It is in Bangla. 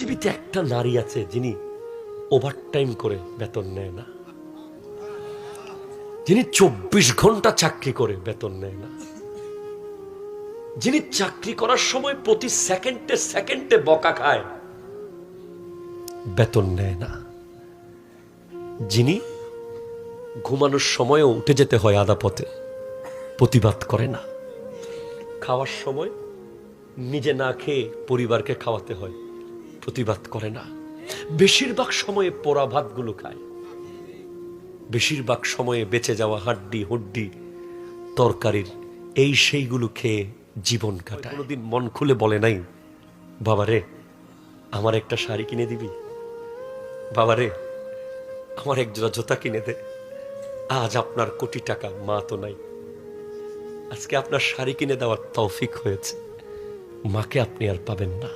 পৃথিবীতে একটা নারী আছে যিনি ওভারটাইম করে বেতন নেয় না, যিনি 24 ঘন্টা চাকরি করে বেতন নেয় না, যিনি চাকরি করার সময় প্রতি সেকেন্ডে সেকেন্ডে বকা খায়, বেতন নেয় না, যিনি ঘুমানোর সময়ও উঠে যেতে হয় আধা পথে, প্রতিবাদ করে না, খাওয়ার সময় নিজে না খেয়ে পরিবারকে খাওয়াতে হয়, প্রতিবাদ করে না, বেশিরভাগ সময়ে পোড়া ভাতগুলো খায়, বেশিরভাগ সময়ে বেঁচে যাওয়া হাড্ডি হুড্ডি তরকারির এই সেইগুলো খেয়ে জীবন কাটায়। কোনোদিন মন খুলে বলে নাই, বাবারে আমার একটা শাড়ি কিনে দিবি, বাবারে আমার এক জোড়া জুতা কিনে দে। আজ আপনার কোটি টাকা, মা তো নাই, আজকে আপনার শাড়ি কিনে দেওয়ার তৌফিক হয়েছে, মাকে আপনি আর পাবেন না।